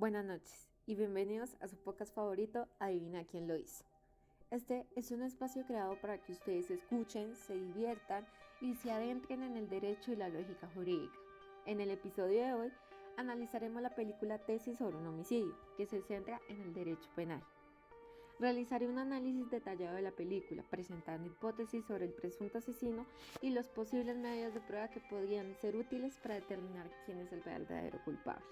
Buenas noches y bienvenidos a su podcast favorito, Adivina quién lo hizo. Este es un espacio creado para que ustedes escuchen, se diviertan y se adentren en el derecho y la lógica jurídica. En el episodio de hoy analizaremos la película Tesis sobre un homicidio, que se centra en el derecho penal. Realizaré un análisis detallado de la película, presentando hipótesis sobre el presunto asesino y los posibles medios de prueba que podrían ser útiles para determinar quién es el verdadero culpable.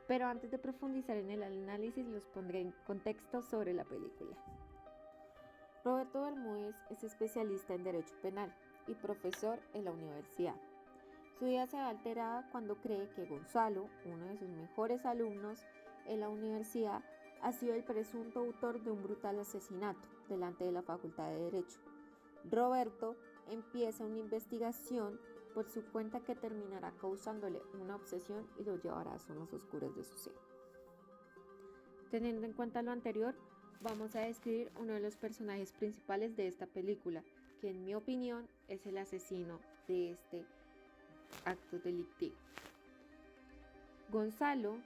Pero antes de profundizar en el análisis, los pondré en contexto sobre la película. Roberto Bermúdez es especialista en Derecho Penal y profesor en la universidad. Su vida se ve alterada cuando cree que Gonzalo, uno de sus mejores alumnos en la universidad, ha sido el presunto autor de un brutal asesinato delante de la Facultad de Derecho. Roberto empieza una investigación por su cuenta que terminará causándole una obsesión y lo llevará a zonas oscuras de su ser. Teniendo en cuenta lo anterior, vamos a describir uno de los personajes principales de esta película, que en mi opinión es el asesino de este acto delictivo. Gonzalo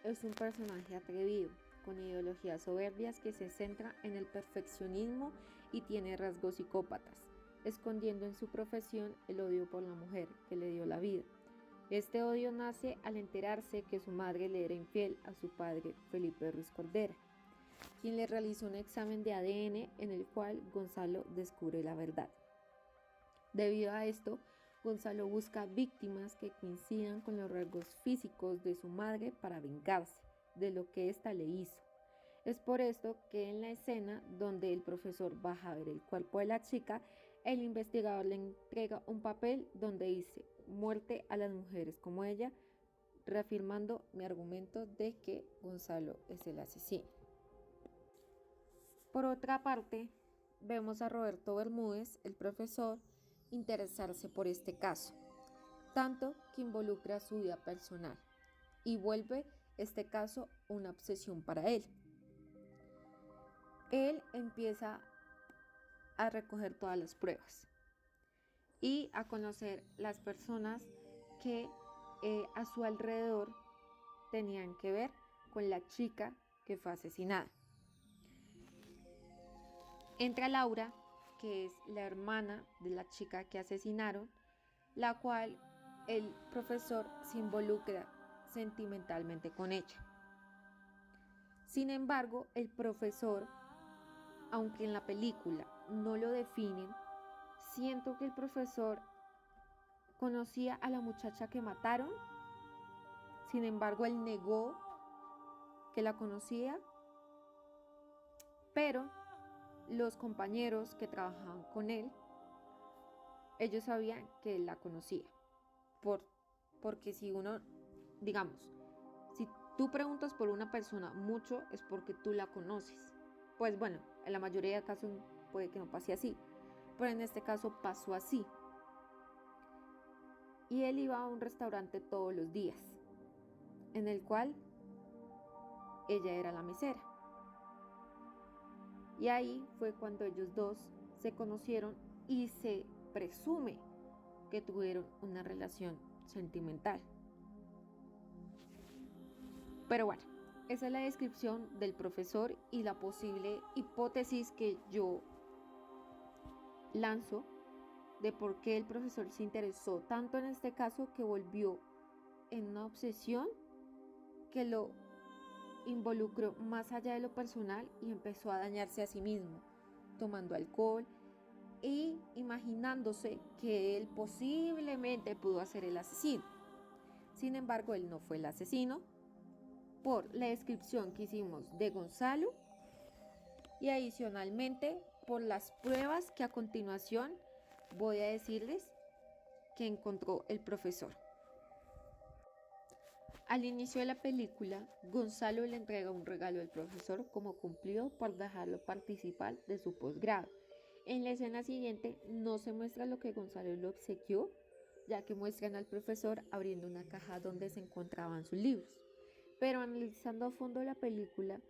es un personaje atrevido, con ideologías soberbias que se centra en el perfeccionismo y tiene rasgos psicópatas, escondiendo en su profesión el odio por la mujer que le dio la vida. Este odio nace al enterarse que su madre le era infiel a su padre, Felipe Ruiz Cordera, quien le realizó un examen de ADN en el cual Gonzalo descubre la verdad. Debido a esto, Gonzalo busca víctimas que coincidan con los rasgos físicos de su madre para vengarse de lo que ésta le hizo. Es por esto que en la escena donde el profesor baja a ver el cuerpo de la chica, el investigador le entrega un papel donde dice muerte a las mujeres como ella, reafirmando mi argumento de que Gonzalo es el asesino. Por otra parte, vemos a Roberto Bermúdez, el profesor, interesarse por este caso, tanto que involucra su vida personal y vuelve este caso una obsesión para él. Él empieza a recoger todas las pruebas y a conocer las personas que a su alrededor tenían que ver con la chica que fue asesinada. Entra Laura, que es la hermana de la chica que asesinaron, la cual el profesor se involucra sentimentalmente con ella. Sin embargo, el profesor, aunque en la película no lo definen, siento que el profesor conocía a la muchacha que mataron. Sin embargo, él negó que la conocía, pero los compañeros que trabajaban con él, ellos sabían que él la conocía. Porque si uno, digamos, si tú preguntas por una persona mucho es porque tú la conoces. Pues bueno, en la mayoría de casos puede que no pase así, pero en este caso pasó así. Y él iba a un restaurante todos los días, en el cual ella era la mesera. Y ahí fue cuando ellos dos se conocieron y se presume que tuvieron una relación sentimental. Pero bueno, esa es la descripción del profesor y la posible hipótesis que yo lanzo de por qué el profesor se interesó tanto en este caso que volvió en una obsesión que lo involucró más allá de lo personal y empezó a dañarse a sí mismo, tomando alcohol y imaginándose que él posiblemente pudo ser el asesino. Sin embargo, él no fue el asesino por la descripción que hicimos de Gonzalo y adicionalmente por las pruebas que a continuación voy a decirles que encontró el profesor. Al inicio de la película, Gonzalo le entrega un regalo al profesor como cumplido por dejarlo participar de su posgrado. En la escena siguiente no se muestra lo que Gonzalo le obsequió, ya que muestran al profesor abriendo una caja donde se encontraban sus libros. Pero analizando a fondo la película,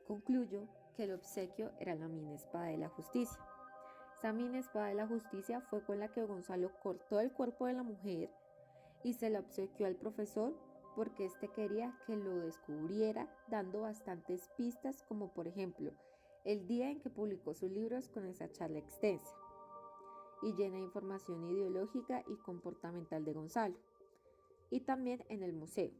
concluyo que el obsequio era la mina espada de la justicia. Esa mina espada de la justicia fue con la que Gonzalo cortó el cuerpo de la mujer y se la obsequió al profesor porque éste quería que lo descubriera, dando bastantes pistas, como por ejemplo el día en que publicó sus libros con esa charla extensa y llena de información ideológica y comportamental de Gonzalo, y también en el museo.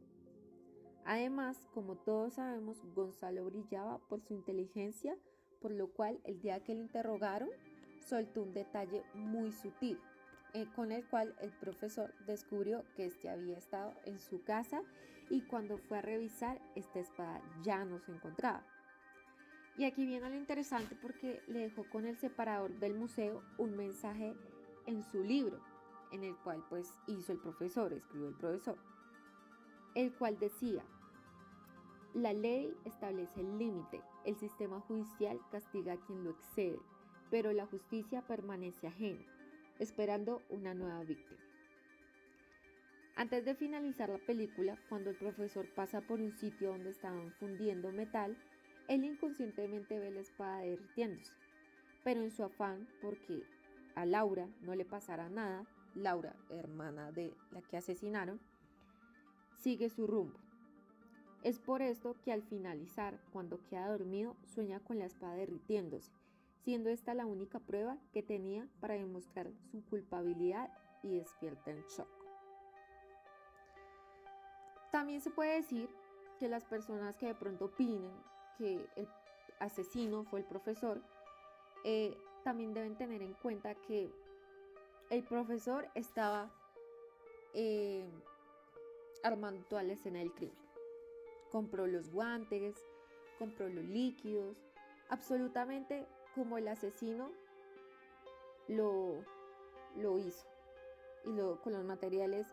Además, como todos sabemos, Gonzalo brillaba por su inteligencia, por lo cual el día que le interrogaron, soltó un detalle muy sutil, con el cual el profesor descubrió que éste había estado en su casa y cuando fue a revisar, esta espada ya no se encontraba. Y aquí viene lo interesante porque le dejó con el separador del museo un mensaje en su libro, en el cual pues escribió el profesor, el cual decía: la ley establece el límite, el sistema judicial castiga a quien lo excede, pero la justicia permanece ajena, esperando una nueva víctima. Antes de finalizar la película, cuando el profesor pasa por un sitio donde estaban fundiendo metal, él inconscientemente ve la espada derritiéndose, pero en su afán porque a Laura no le pasara nada, Laura, hermana de la que asesinaron, sigue su rumbo. Es por esto que al finalizar, cuando queda dormido, sueña con la espada derritiéndose, siendo esta la única prueba que tenía para demostrar su culpabilidad, y despierta en shock. También se puede decir que las personas que de pronto opinen que el asesino fue el profesor, también deben tener en cuenta que el profesor estaba armando toda la escena del crimen. Compró los guantes, compró los líquidos, absolutamente como el asesino lo hizo, y con los materiales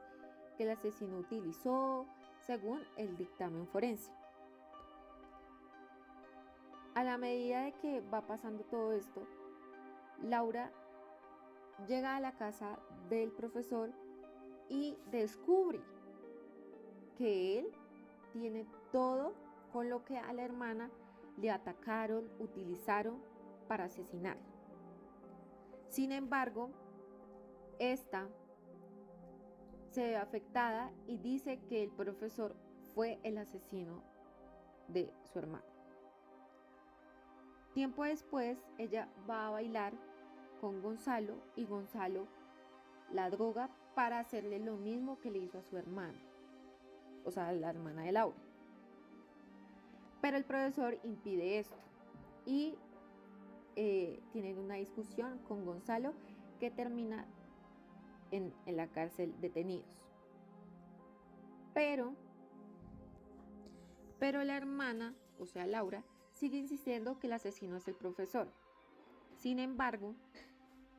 que el asesino utilizó según el dictamen forense. A la medida de que va pasando todo esto, Laura llega a la casa del profesor y descubre que él tiene todo con lo que a la hermana le atacaron, utilizaron para asesinarla. Sin embargo, esta se ve afectada y dice que el profesor fue el asesino de su hermano. Tiempo después, ella va a bailar con Gonzalo y Gonzalo la droga para hacerle lo mismo que le hizo a su hermana, o sea, la hermana de Laura. Pero el profesor impide esto y tienen una discusión con Gonzalo que termina en la cárcel detenidos. Pero la hermana, o sea, Laura, sigue insistiendo que el asesino es el profesor. Sin embargo,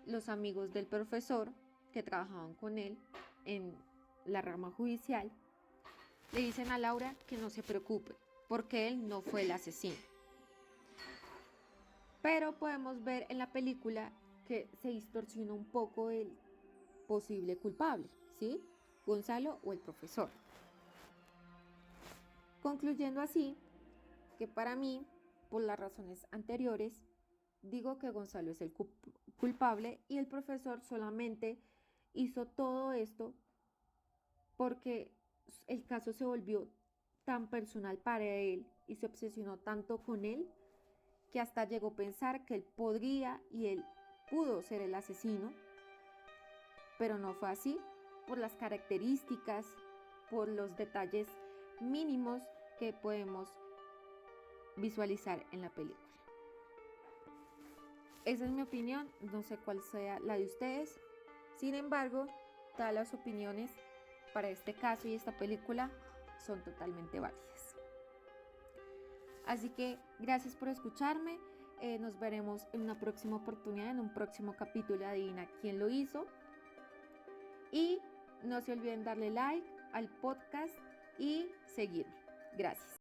los amigos del profesor que trabajaban con él en la rama judicial le dicen a Laura que no se preocupe porque él no fue el asesino. Pero podemos ver en la película que se distorsiona un poco el posible culpable, ¿sí? Gonzalo o el profesor. Concluyendo así que para mí, por las razones anteriores, digo que Gonzalo es el culpable y el profesor solamente hizo todo esto porque el caso se volvió tan personal para él y se obsesionó tanto con él que hasta llegó a pensar que él podría y él pudo ser el asesino, pero no fue así por las características, por los detalles mínimos que podemos visualizar en la película. Esa es mi opinión, no sé cuál sea la de ustedes. Sin embargo, todas las opiniones para este caso y esta película son totalmente válidas. Así que gracias por escucharme. Nos veremos en una próxima oportunidad, en un próximo capítulo de Adivina quién lo hizo. Y no se olviden darle like al podcast y seguirme. Gracias.